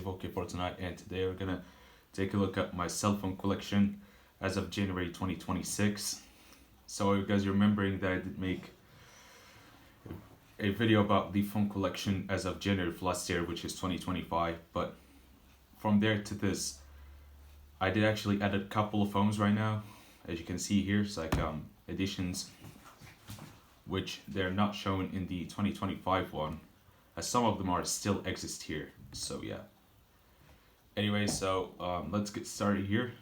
Evoke for tonight, and today we're gonna take a look at my cell phone collection as of January 2026. So you guys remembering that I did make a video about the phone collection as of January of last year, which is 2025, but from there to this, I did actually add a couple of phones right now. As you can see here, it's like editions, which they're not shown in the 2025 one, as some of them are still exist here. So yeah. Anyway, so let's get started here.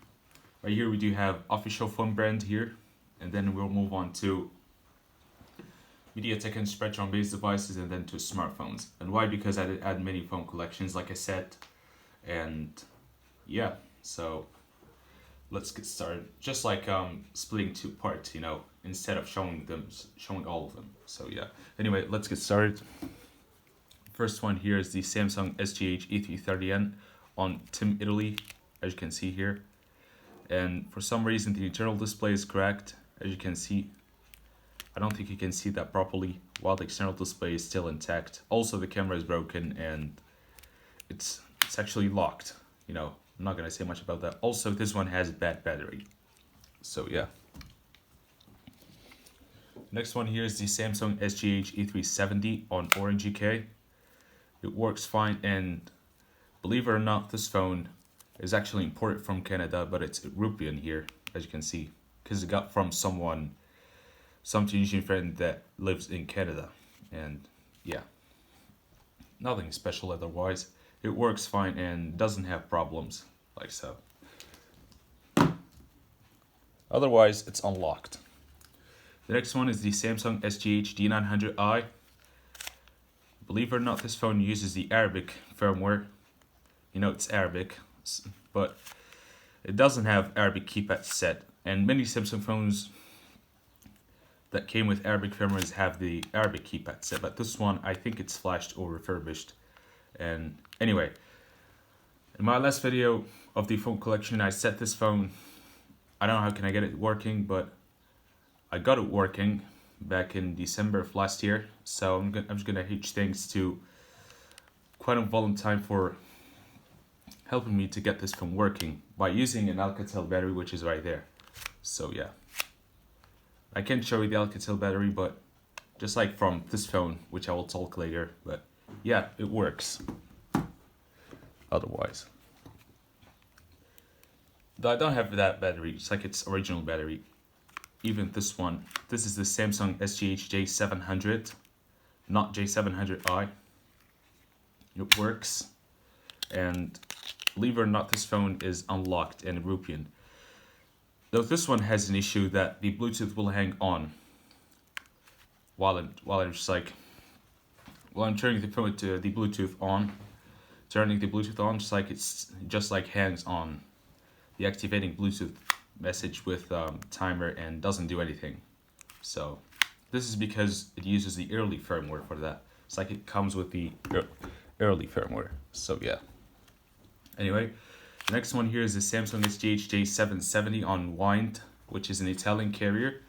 Right here we do have official phone brand here, and then we'll move on to MediaTek and Spectrum based devices, and then to smartphones. And why? Because I did add many phone collections, like I said, and yeah. So let's get started. Just like splitting two parts, you know, instead of showing all of them. So yeah. Anyway, let's get started. First one here is the Samsung E1232B on Team Italy, as you can see here. And for some reason the internal display is cracked, as you can see. I don't think you can see that properly, while the external display is still intact. Also the camera is broken and it's actually locked, you know. I'm not gonna say much about that. Also, this one has a bad battery. So yeah. Next one here is the Samsung E1232B on Orange E.K.C. It works fine, and believe it or not, this phone is actually imported from Canada, but it's European here, as you can see, because it got from some Tunisian friend that lives in Canada. And yeah, nothing special otherwise. It works fine and doesn't have problems like so. Otherwise, it's unlocked. The next one is the Samsung D900i. Believe it or not, this phone uses the Arabic firmware. You know, it's Arabic, but it doesn't have Arabic keypad set. And many Samsung phones that came with Arabic firmwares have the Arabic keypad set, but this one, I think it's flashed or refurbished. And anyway, in my last video of the phone collection, I set this phone. I don't know how can I get it working, but I got it working back in December of last year. So I'm just gonna hitch thanks to Quantum Valentine for helping me to get this phone working by using an Alcatel battery, which is right there. So yeah, I can't show you the Alcatel battery, but just like from this phone, which I will talk later, but yeah, it works. Otherwise, though I don't have that battery, it's like its original battery. Even this one, this is the Samsung J700, not J700i. It works, and believe it or not, this phone is unlocked and European. Though this one has an issue that the Bluetooth will hang on while I'm turning the phone to the Bluetooth on, just like hangs on the activating Bluetooth message with timer and doesn't do anything. So this is because it uses the early firmware for that. It's like it comes with the early firmware. So yeah. Anyway, the next one here is the Samsung J770 on Wind, which is an Italian carrier.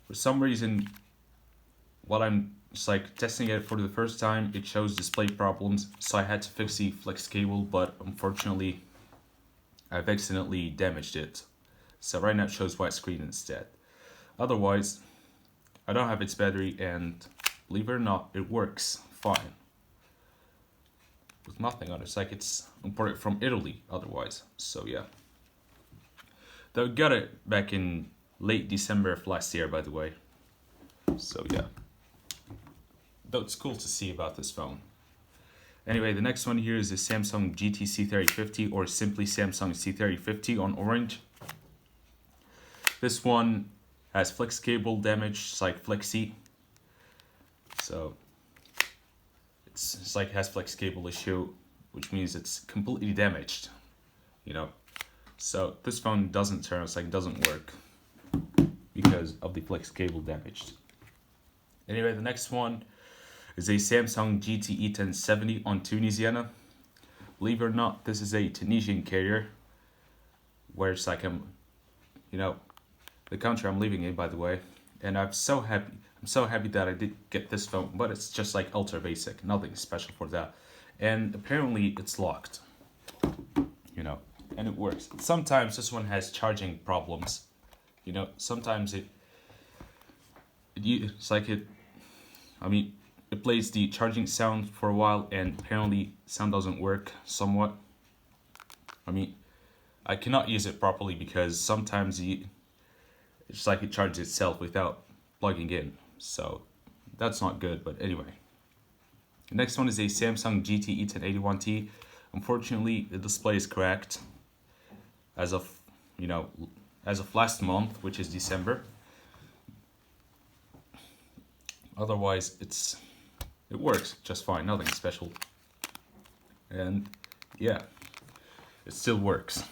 For some reason, while I'm just like testing it for the first time, it shows display problems, so I had to fix the flex cable, but unfortunately I've accidentally damaged it. So right now it shows white screen instead. Otherwise, I don't have its battery, and believe it or not, it works fine with nothing on it. It's like it's imported from Italy otherwise. So yeah. Though I got it back in late December of last year, by the way. So yeah. Though it's cool to see about this phone. Anyway, the next one here is the Samsung GT-C3050, or simply Samsung C3050 on Orange. This one has flex cable damage, it's like flexy. So it's like it has flex cable issue, which means it's completely damaged, you know. So this phone doesn't turn, it's like it doesn't work because of the flex cable damaged. Anyway, the next one is a Samsung GT-E1070 on Tunisiana. Believe it or not, this is a Tunisian carrier, where it's like you know, the country I'm living in, by the way. And I'm so happy that I did get this phone, but it's just like ultra basic, nothing special for that. and apparently it's locked, you know, and it works. Sometimes this one has charging problems, you know, sometimes it's like it plays the charging sound for a while, and apparently sound doesn't work somewhat. I mean, I cannot use it properly because sometimes it's like it charges itself without plugging in, so that's not good. But anyway, the next one is a Samsung GT E1081T. Unfortunately, the display is cracked as of, you know, as of last month, which is December. Otherwise, it works just fine, nothing special. And yeah, it still works.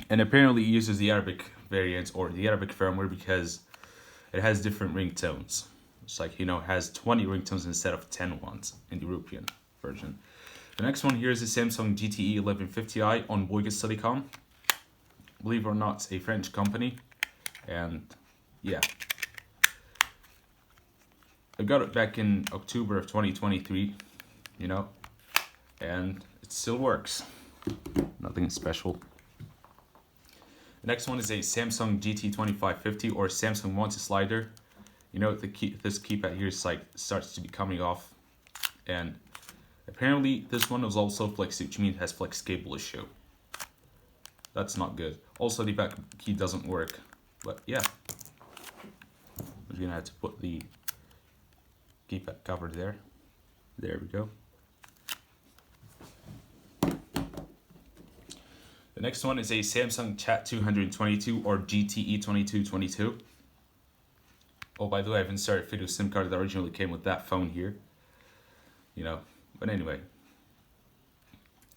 And apparently it uses the Arabic variant or the Arabic firmware because it has different ringtones. It's like, you know, it has 20 ringtones instead of 10 ones in the European version. The next one here is the Samsung GTE1150i on whic Telecom. Believe it or not, it's a French company. And yeah, I got it back in October of 2023, you know, and it still works. Nothing special. The next one is a Samsung GT2550 or Samsung multi-slider. You know, this keypad here is like starts to be coming off, and apparently this one is also flex, which means it has flex cable issue. That's not good. Also, the back key doesn't work, but yeah, we're gonna have to put the keypad cover there. There we go. The next one is a Samsung Chat 222 or GTE2222. Oh, by the way, I've inserted video SIM card that originally came with that phone here. You know, but anyway,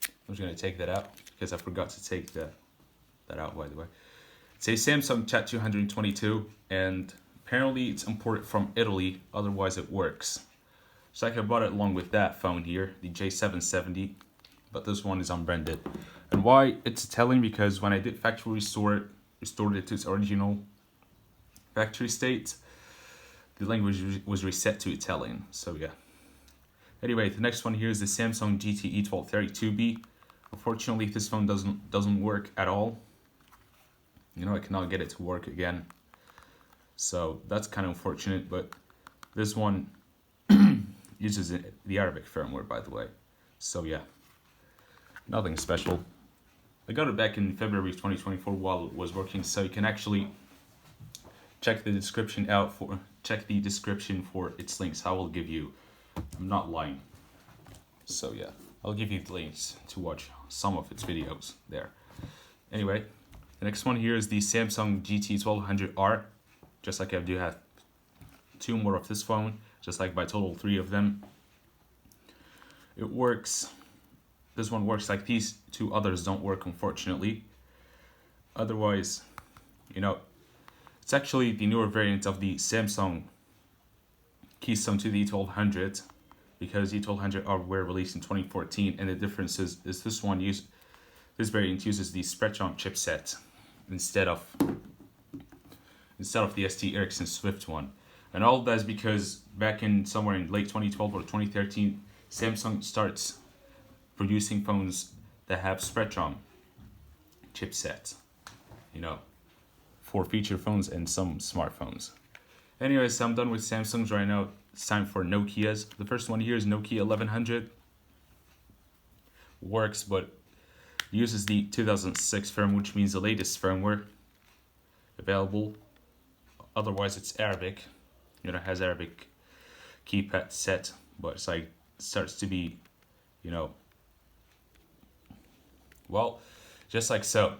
I'm just gonna take that out because I forgot to take that out, by the way. It's a Samsung Chat 222, and apparently it's imported from Italy, otherwise it works. So I bought it along with that phone here, the J770, but this one is unbranded. And why it's telling, because when I did factory restored it to its original factory state, the language was reset to Italian, so yeah. Anyway, the next one here is the Samsung E1232B. Unfortunately, this phone doesn't work at all. You know, I cannot get it to work again. So that's kind of unfortunate, but this one uses the Arabic firmware, by the way. So yeah, nothing special. I got it back in February 2024 while it was working, so you can actually check the description for its links. I will give you, I'm not lying. So yeah, I'll give you the links to watch some of its videos there. Anyway, the next one here is the Samsung GT1200R. Just like I do have two more of this phone, just like by total 3 of them. It works. This one works, like these 2 others don't work, unfortunately. Otherwise, you know, it's actually the newer variant of the Samsung keystone to the E1200, because E1200R were released in 2014, and the difference is this variant uses the Spectrum chipset instead of the Sony Ericsson Swift one. And all of that is because back in somewhere in late 2012 or 2013, Samsung starts producing phones that have Spectrum chipset, you know, for feature phones and some smartphones. Anyways, I'm done with Samsung's right now. It's time for Nokia's. The first one here is Nokia 1100. Works, but uses the 2006 firmware, which means the latest firmware available. Otherwise, it's Arabic. You know, it has Arabic keypad set, but it's like it starts to be, you know, well, just like so.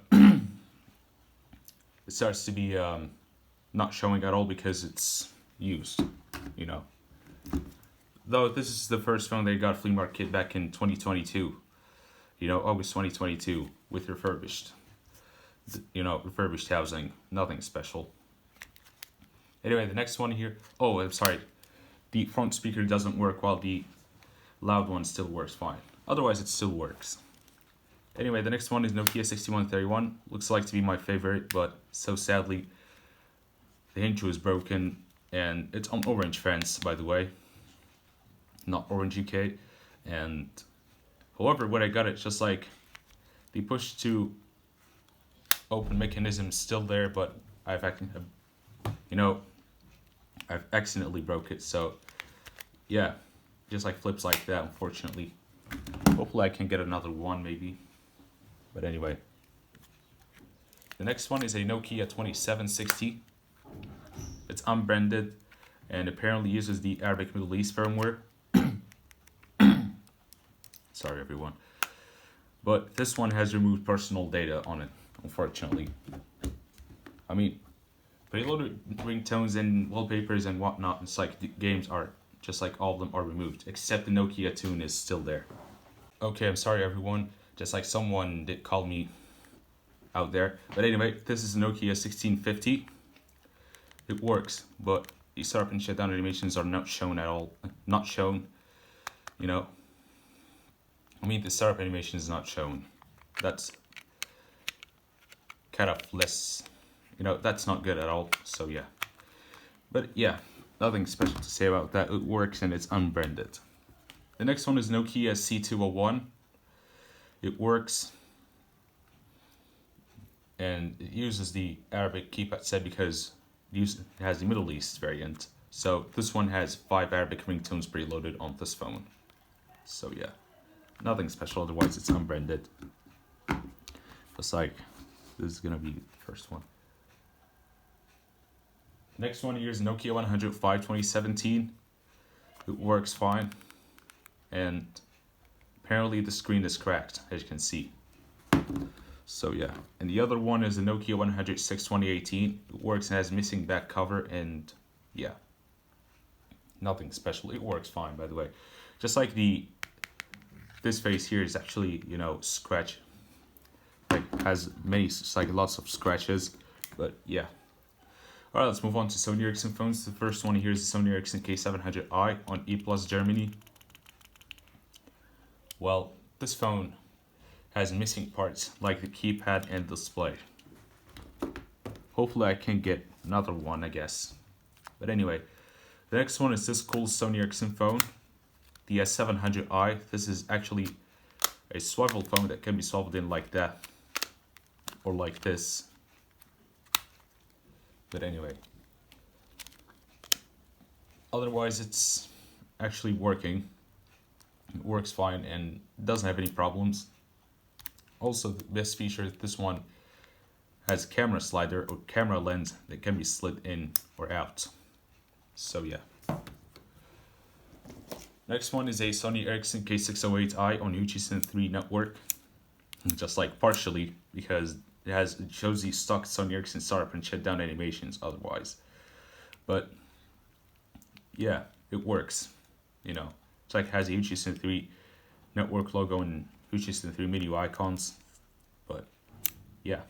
It starts to be not showing at all because it's used, you know. Though this is the first phone they got flea market back in 2022, you know, August 2022, with refurbished, you know, refurbished housing, nothing special. Anyway, the next one here, oh, I'm sorry, the front speaker doesn't work while the loud one still works fine. Otherwise, it still works. Anyway, the next one is Nokia 6131. Looks like to be my favorite, but so sadly, the hinge was broken, and it's on Orange France, by the way, not Orange UK, and However, when I got it, just like the push to open mechanism is still there, but I've accidentally broke it. So yeah, just like flips like that, unfortunately. Hopefully I can get another one maybe. But anyway, the next one is a Nokia 2760. It's unbranded and apparently uses the Arabic Middle East firmware. Sorry everyone. But this one has removed personal data on it, unfortunately. I mean, preloaded ringtones and wallpapers and whatnot, it's like the games are just like all of them are removed, except the Nokia tune is still there. Okay, I'm sorry everyone, just like someone did call me out there. But anyway, this is a Nokia 1650. It works, but the startup and shutdown animations are not shown at all. Not shown, you know. I mean, the startup animation is not shown. That's kind of less, that's not good at all. So yeah. But yeah, nothing special to say about that. It works and it's unbranded. The next one is Nokia C201. It works and it uses the Arabic keypad set because it has the Middle East variant. So this one has 5 Arabic ringtones preloaded on this phone. So yeah, nothing special, otherwise it's unbranded. Just like, this is gonna be the first one. Next one here is Nokia 105 2017. It works fine. And apparently the screen is cracked, as you can see. So yeah, and the other one is the Nokia 106 2018. It works and has missing back cover, and yeah, nothing special. It works fine, by the way. Just like this face here is actually, scratch, like has lots of scratches, but yeah. All right, let's move on to Sony Ericsson phones. The first one here is the Sony Ericsson K700i on E+ Germany. Well, this phone has missing parts like the keypad and display. Hopefully I can get another one, I guess. But anyway, the next one is this cool Sony Ericsson phone, the S700i. This is actually a swivel phone that can be swaveled in like that, or like this. But anyway, otherwise it's actually working. It works fine and doesn't have any problems. Also, the best feature, this one has a camera slider or camera lens that can be slid in or out. So yeah. Next one is a Sony Ericsson K608i on Hutchison 3 network. Just like partially, because it shows the stock Sony Ericsson startup and shutdown animations otherwise. But yeah, it works. It's like has a Hutchison 3 network logo and Hutchison 3 menu icons. But yeah,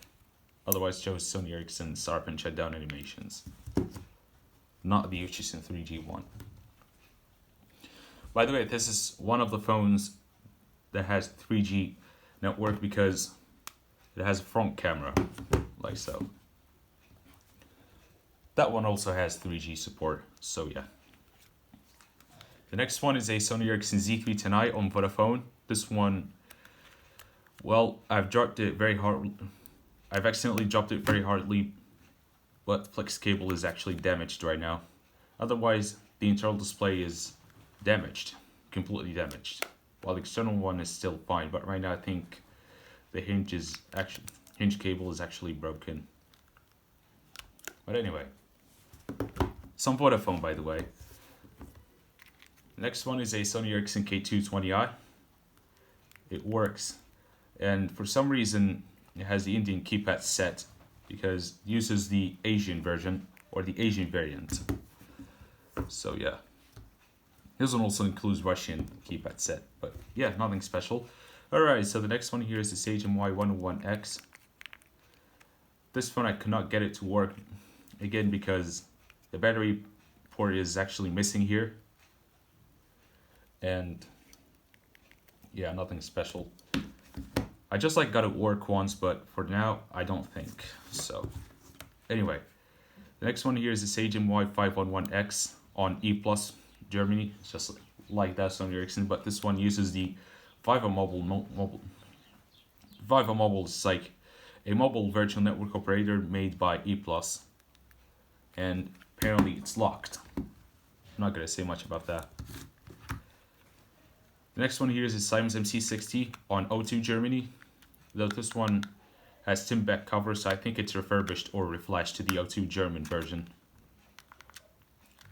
otherwise shows Sony Ericsson startup and shutdown animations. Not the Hutchison 3G1. By the way, this is one of the phones that has 3G network because it has a front camera, like so. That one also has 3G support, so yeah. The next one is a Sony Ericsson Z310i on Vodafone. This one, well, I've dropped it very hard. I've accidentally dropped it very hardly, but flex cable is actually damaged right now. Otherwise, the internal display is damaged, completely damaged, while the external one is still fine. But right now, I think the hinge cable is actually broken. But anyway, some Vodafone, by the way. Next one is a Sony Ericsson K220i. It works, and for some reason it has the Indian keypad set because it uses the Asian version or the Asian variant. So yeah, this one also includes Russian keypad set, but yeah, nothing special. Alright, so the next one here is the Sage MY101X. This phone I could not get it to work again because the battery port is actually missing here. And yeah, nothing special. I just got it work once, but for now I don't think so. Anyway, the next one here is the Sage MY511X on E+ Germany. It's just like that Sony Ericsson, but this one uses the Viva Mobile is like a mobile virtual network operator made by E+, and apparently it's locked. I'm not gonna say much about that. The next one here is a Siemens MC60 on O2 Germany. Though this one has tin back cover, so I think it's refurbished or reflashed to the O2 German version.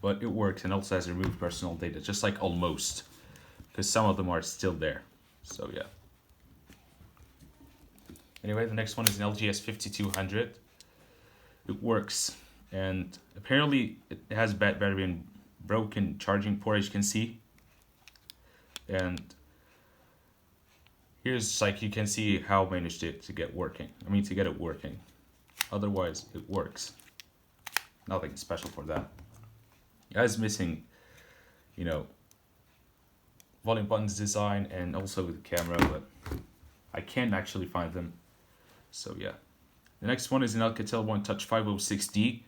But it works and also has removed personal data, just like almost, because some of them are still there. So yeah. Anyway, the next one is an LG S5200. It works, and apparently it has bad battery and broken charging port, as you can see. And here's like you can see how I managed it to get working. To get it working. Otherwise, it works. Nothing special for that. It has missing, volume buttons design and also with the camera, but I can't actually find them. So yeah. The next one is an Alcatel One Touch 506D.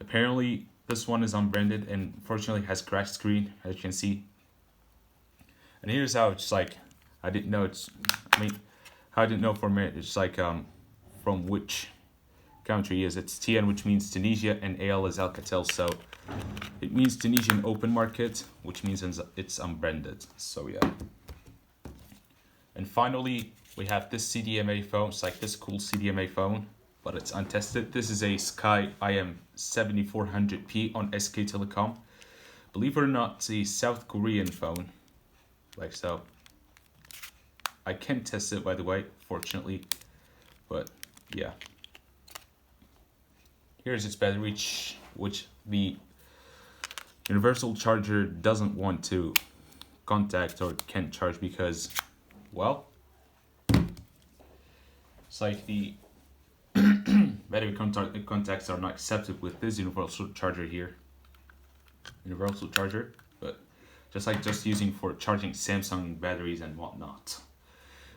Apparently, this one is unbranded and unfortunately has cracked screen, as you can see. And here's how it's like. I didn't know for a minute. It's like from which country is it's TN, which means Tunisia, and AL is Alcatel, so it means Tunisian open market, which means it's unbranded. So yeah. And finally, we have this CDMA phone. It's like this cool CDMA phone, but it's untested. This is a Sky IM7400P on SK Telecom. Believe it or not, it's a South Korean phone. Like so. I can't test it, by the way, fortunately, but yeah. Here's its battery, which the universal charger doesn't want to contact or can't charge because, well, it's like the battery contacts are not accepted with this universal charger here. But just using for charging Samsung batteries and whatnot.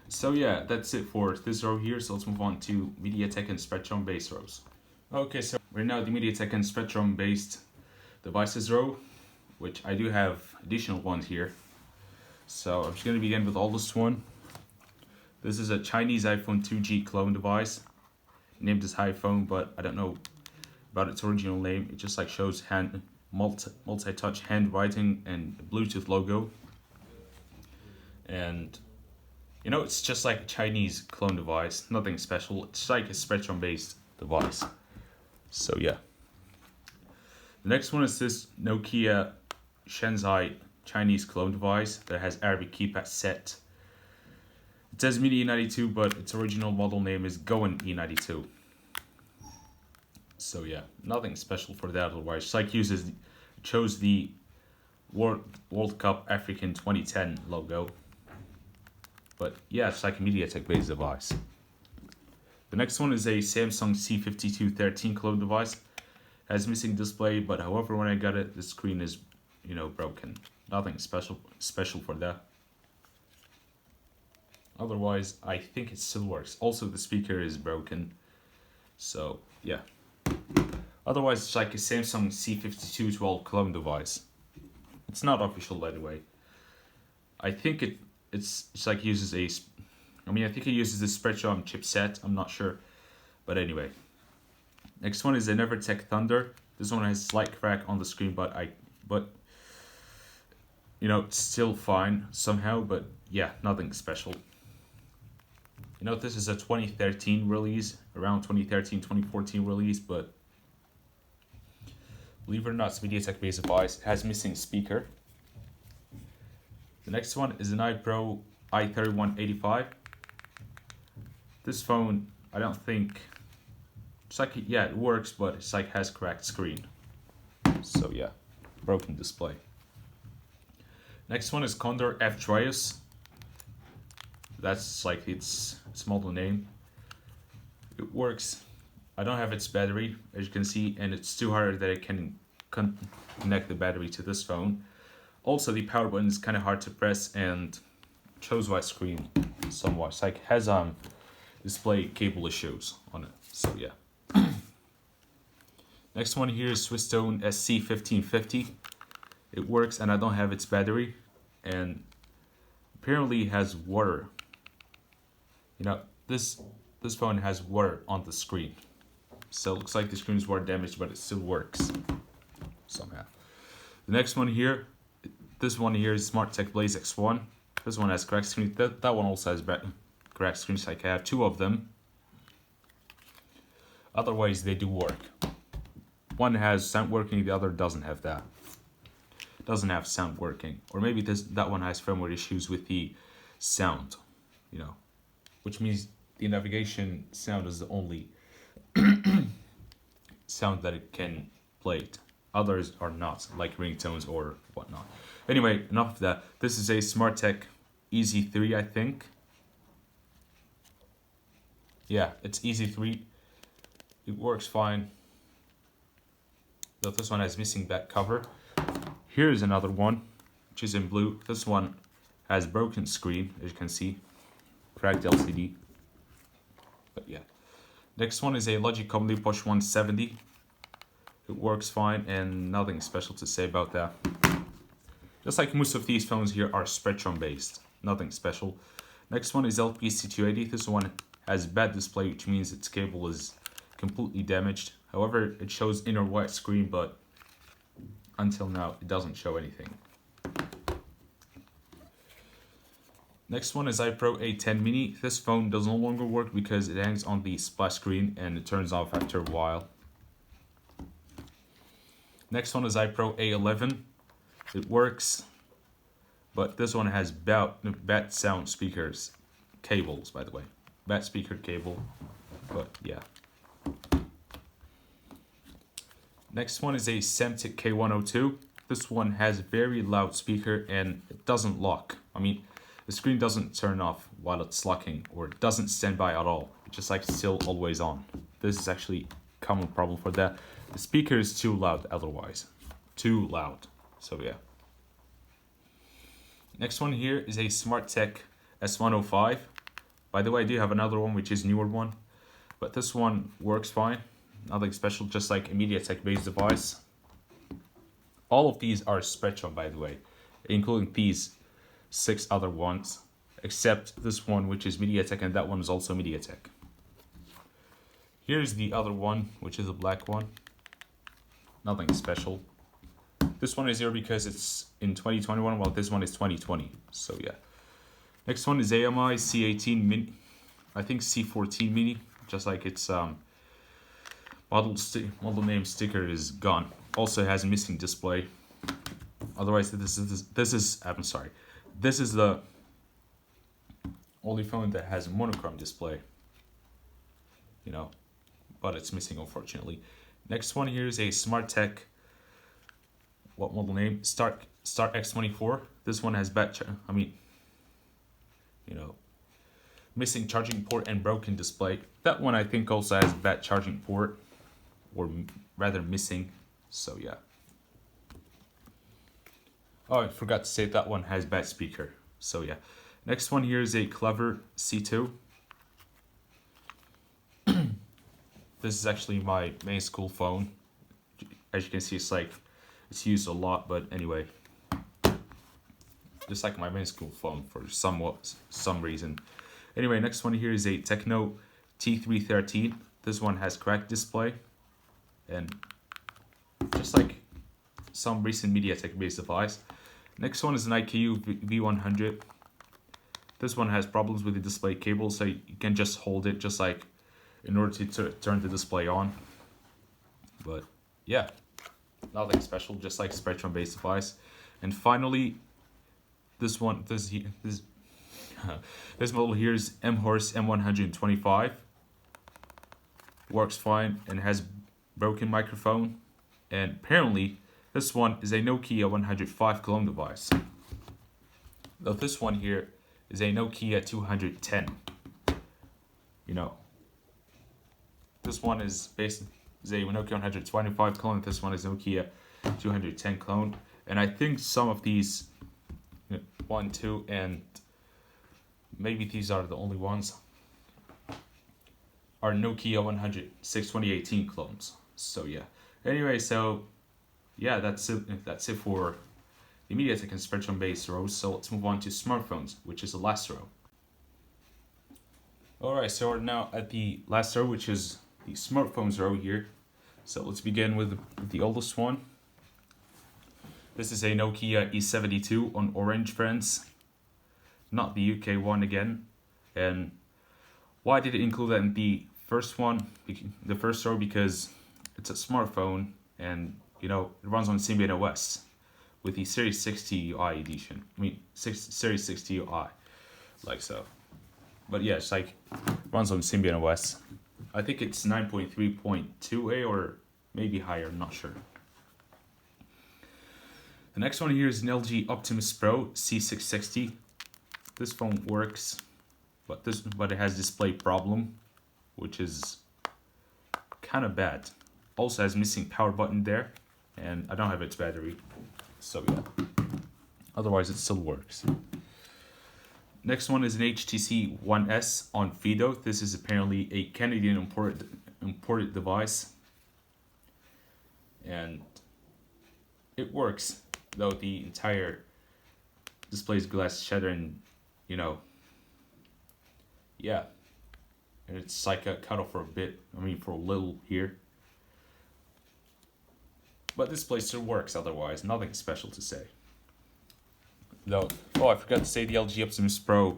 So yeah, that's it for this row here. So let's move on to MediaTek and Spectrum base rows. Okay, so we're now at the MediaTek and Spectrum based devices row, which I do have additional ones here. So I'm just going to begin with oldest one. This is a Chinese iPhone 2G clone device, named as iPhone, but I don't know about its original name. It just like shows multi-touch handwriting and Bluetooth logo. And it's just like a Chinese clone device, nothing special. It's like a Spectrum based device. So yeah. The next one is this Nokia Shenzhai Chinese clone device that has Arabic keypad set. It says Mini E92, but its original model name is Goen E92. So yeah, nothing special for that otherwise. It's like chose the World Cup African 2010 logo. But yeah, it's like a MediaTek based device. The next one is a Samsung C5213 clone device. It has missing display, but however when I got it, the screen is broken. Nothing special for that. Otherwise, I think it still works. Also, the speaker is broken. So yeah. Otherwise, it's like a Samsung C5212 clone device. It's not official, by the way. I think it's like uses I think it uses the Spectrum chipset. I'm not sure, but anyway. Next one is a MediaTek Thunder. This one has slight crack on the screen, but it's still fine somehow. But yeah, nothing special. This is a 2013 release, around 2013, 2014 release, but believe it or not, it's MediaTek based device. It has missing speaker. The next one is an iPro i3185. This phone, I don't think, it's like, yeah, it works, but it's like has cracked screen. So yeah, broken display. Next one is Condor F Trius. That's like its model name. It works. I don't have its battery, as you can see, and it's too hard that I can connect the battery to this phone. Also, the power button is kind of hard to press and shows my screen somewhat. It's like has display cable issues on it. So yeah. Next one here is Swissstone SC1550. It works, and I don't have its battery, and apparently has water. You know, this phone has water on the screen. So it looks like the screen is water damaged, but it still works somehow. The next one here, this one here is SmartTech Blaze X1. This one has cracked screen. That one also has cracked screens. Like I have two of them. Otherwise, they do work. One has sound working, the other doesn't have that. Doesn't have sound working, or maybe that one has firmware issues with the sound. You know, which means the navigation sound is the only sound that it can play it. Others are not, like ringtones or whatnot. Anyway, enough of that. This is a SmartTech EZ3, I think. Yeah, it's EZ3. It works fine. Though this one has missing back cover. Here's another one, which is in blue. This one has broken screen, as you can see. Cracked LCD. But yeah. Next one is a Logicom Push 170. It works fine and nothing special to say about that. Just like most of these phones here are Spectrum based. Nothing special. Next one is LPC280. This one has bad display, which means its cable is completely damaged. However, it shows inner white screen, but until now it doesn't show anything. Next one is iPro A10 Mini. This phone does no longer work because it hangs on the splash screen and it turns off after a while. Next one is iPro A11. It works, but this one has bad sound speakers cables, by the way. Bad speaker cable, but yeah. Next one is a Samsung K102. This one has very loud speaker and it doesn't lock. I mean, the screen doesn't turn off while it's locking, or it doesn't stand by at all. It's just like still always on. This is actually a common problem for that. The speaker is too loud otherwise. Too loud. So yeah. Next one here is a SmartTech S105. By the way, I do have another one which is newer one, but this one works fine. Nothing special, just like a MediaTek based device. All of these are Spectrum, by the way, including these 6 other ones, except this one which is MediaTek, and that one is also MediaTek. Here's the other one, which is a black one. Nothing special. This one is here because it's in 2021, while this one is 2020. So yeah. Next one is AMI C18 Mini. I think C14 Mini, just like its model name sticker is gone. Also has a missing display. Otherwise, this is the only phone that has a monochrome display. You know, but it's missing, unfortunately. Next one here is a SmartTech. What model name? Star X24. This one has missing charging port and broken display. That one I think also has bad charging port, or rather missing. So yeah. Oh, I forgot to say that one has bad speaker. So yeah. Next one here is a Clever C2. This is actually my main school phone. As you can see, it's used a lot, but anyway. Just like my main school phone for some reason. Anyway, next one here is a Techno T313. This one has cracked display. And just like some recent MediaTek based device. Next one is an IKU V100. This one has problems with the display cable, so you can just hold it just like in order to turn the display on. But yeah, nothing special, just like Spectrum based device. And finally, this model here is M-Horse M125. Works fine and has broken microphone. And apparently, this one is a Nokia 105 clone device. Though this one here is a Nokia 210. You know, this one is a Nokia 125 clone. This one is Nokia 210 clone. And I think some of these, 1, 2, and maybe these are the only ones, are Nokia 106 2018 clones. So yeah. Anyway, so yeah, that's it for the MediaTek and Spectrum base rows, so let's move on to smartphones, which is the last row. Alright, so we're now at the last row, which is the smartphones row here. So let's begin with the oldest one. This is a Nokia E72 on orange, friends. Not the UK one again. And why did it include that in the first one? The first row, because it's a smartphone and you know it runs on Symbian OS with the Series 60 UI edition. Series 60 UI, like so. But yeah, it's like runs on Symbian OS. I think it's 9.3.2a or maybe higher, I'm not sure. The next one here is an LG Optimus Pro C660. This phone works, but it has display problem, which is kind of bad. Also has missing power button there, and I don't have its battery, so yeah. Otherwise, it still works. Next one is an HTC One S on Fido. This is apparently a Canadian imported device, and it works, though the entire display is glass shattered, and you know, yeah, and it's like a cut off for a bit. For a little here, but this display still works. Otherwise, nothing special to say. Though, oh, I forgot to say the LG Optimus Pro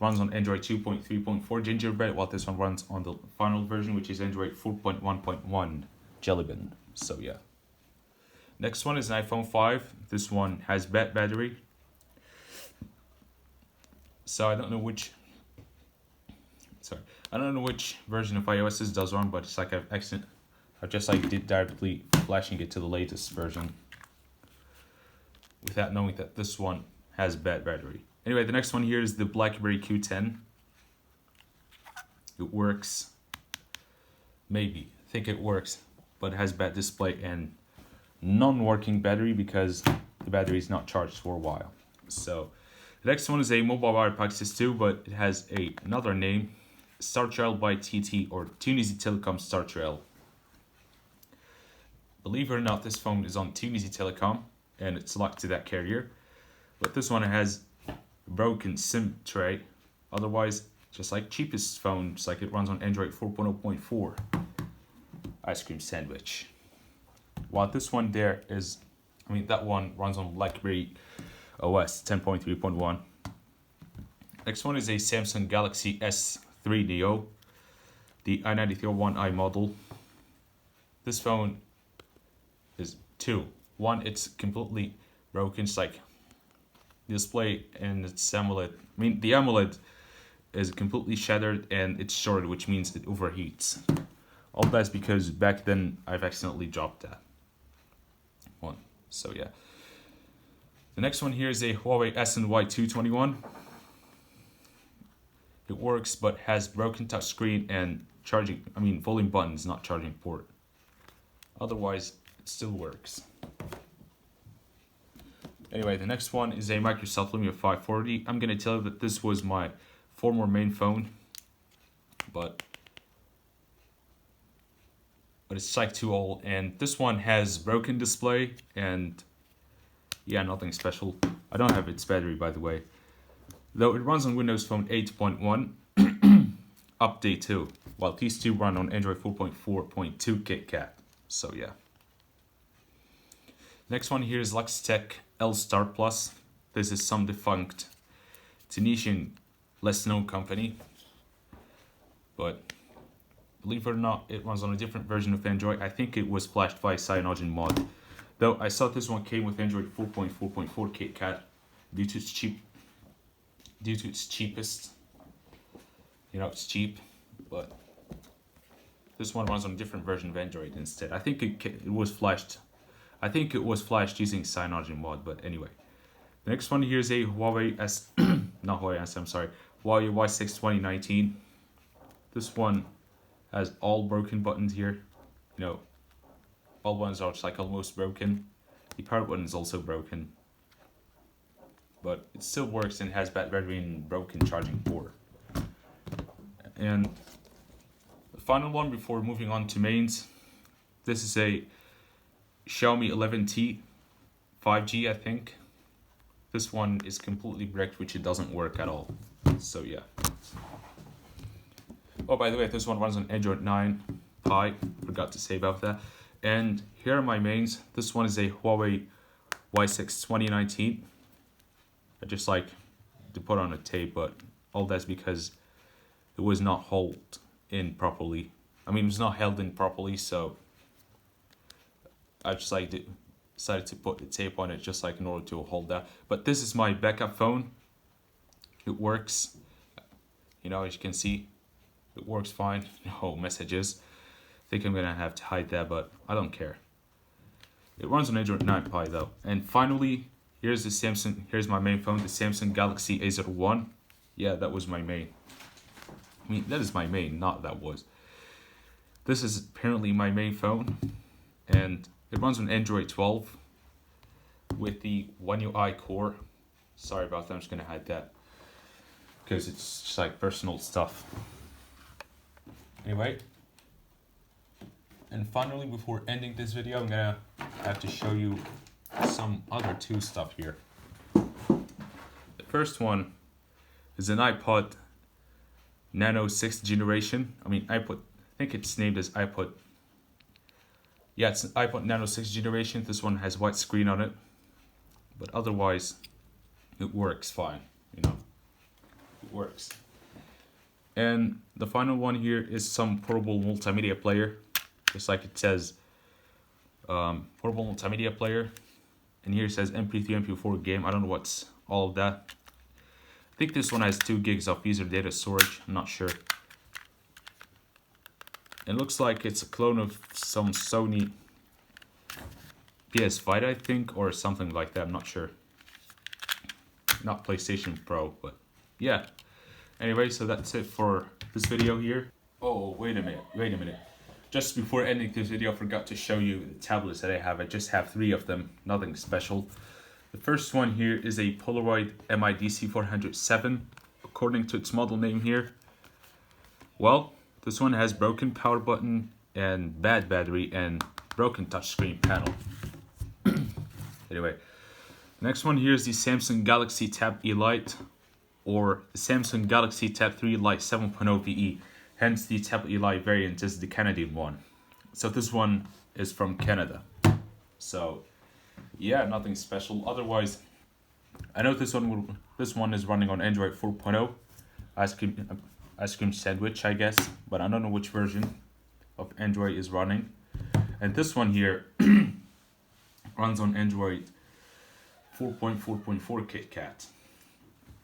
runs on Android 2.3.4 Gingerbread, while this one runs on the final version, which is Android 4.1.1 Jelly Bean. So yeah. Next one is an iPhone 5. This one has bad battery. So I don't know which version of iOS this does run, but it's like I've just like did directly flashing it to the latest version without knowing that this one has bad battery. Anyway, the next one here is the BlackBerry Q10. It works. Maybe. I think it works, but it has bad display and non-working battery because the battery is not charged for a while. So the next one is a Mobile Wire Pixis 2, but it has another name, StarTrail by TT, or Tunisia Telecom StarTrail. Believe it or not, this phone is on Tunisia Telecom, and it's locked to that carrier. But this one has a broken SIM tray. Otherwise, just like cheapest phones, like it runs on Android 4.0.4 ice cream sandwich. While this one there is, that one runs on BlackBerry OS 10.3.1. Next one is a Samsung Galaxy S3 Neo, the i9301i model. This phone is two. One, it's completely broken. It's like display and its AMOLED. The AMOLED is completely shattered and it's shorted, which means it overheats. All that's because back then I've accidentally dropped that one. So yeah. The next one here is a Huawei SNY221. It works but has broken touchscreen and charging. Volume buttons, not charging port. Otherwise, it still works. Anyway, the next one is a Microsoft Lumia 540. I'm gonna tell you that this was my former main phone, but it's like too old, and this one has broken display and yeah, nothing special. I don't have its battery, by the way, though it runs on Windows Phone 8.1 update 2, while these two run on Android 4.4.2 KitKat. So yeah. Next one here is Luxtech L Star Plus. This is some defunct Tunisian less known company, but believe it or not, it runs on a different version of Android. I think it was flashed by CyanogenMod, though I saw this one came with Android 4.4.4 KitKat due to its cheapest. It's cheap, but this one runs on a different version of Android instead. I think it was flashed using CyanogenMod, but anyway. The next one here is a Huawei Huawei Y6 2019. This one has all broken buttons here. All buttons are just like almost broken. The power button is also broken, but it still works and has bad battery and broken charging port. And the final one before moving on to mains, this is a Xiaomi 11T 5G, I think. this one is completely bricked, which it doesn't work at all. So yeah. Oh, by the way, this one runs on Android 9 Pie. Forgot to say about that. And here are my mains. This one is a Huawei Y6 2019. I just like to put on a tape, but all that's because it was not held in properly. I mean, it was not held in properly, so I just like decided to put the tape on it just like in order to hold that. But this is my backup phone. It works. You know, as you can see, it works fine. No messages. I think I'm gonna have to hide that, but I don't care. It runs on Android 9 Pie though. And finally, here's the Samsung. Here's my main phone, the Samsung Galaxy A01. Yeah, that was my main. I mean, that is my main, not that was. This is apparently my main phone, and it runs on Android 12 with the One UI core. Sorry about that. I'm just gonna hide that because it's just like personal stuff. Anyway. And finally, before ending this video, I'm gonna have to show you some other two stuff here. The first one is an iPod Nano 6th generation. I think it's named as iPod. Yeah, it's an iPod Nano 6th generation. This one has white screen on it, but otherwise, it works fine. You know, it works. And the final one here is some portable multimedia player. Just like it says, portable multimedia player, and here it says MP3, MP4 game. I don't know what's all of that. I think this one has 2 gigs of user data storage. I'm not sure. It looks like it's a clone of some Sony PS5, I think, or something like that. I'm not sure. Not PlayStation Pro, but yeah. Anyway, so that's it for this video here. Oh, wait a minute. Just before ending this video, I forgot to show you the tablets that I have. I just have 3 of them, nothing special. The first one here is a Polaroid MIDC 407, according to its model name here. Well, this one has broken power button and bad battery and broken touchscreen panel. Anyway, next one here is the Samsung Galaxy Tab E Lite, or the Samsung Galaxy Tab 3 Lite 7.0 VE. Hence, the Tab E Lite variant is the Canadian one. So this one is from Canada. So, yeah, nothing special. Otherwise, I know this one is running on Android 4.0, ice cream sandwich, I guess. But I don't know which version of Android is running. And this one here runs on Android 4.4.4 KitKat,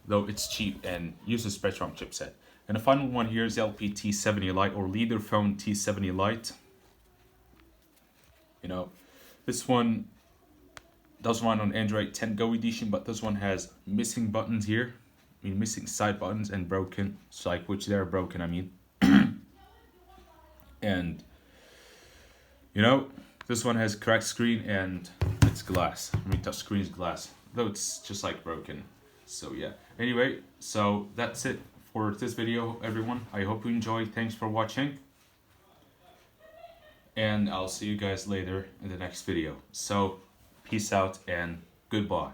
though it's cheap and uses Spectrum chipset. And the final one here is LP T70 Lite, or Leader Phone T70 Lite. You know, this one does run on Android 10 Go edition, but this one has missing buttons here. Missing side buttons and broken, so like which they're broken, and you know, this one has cracked screen and it's glass. Touch screen is glass, though it's just like broken. So yeah. Anyway, so that's it for this video, everyone. I hope you enjoyed. Thanks for watching, and I'll see you guys later in the next video. So peace out and goodbye.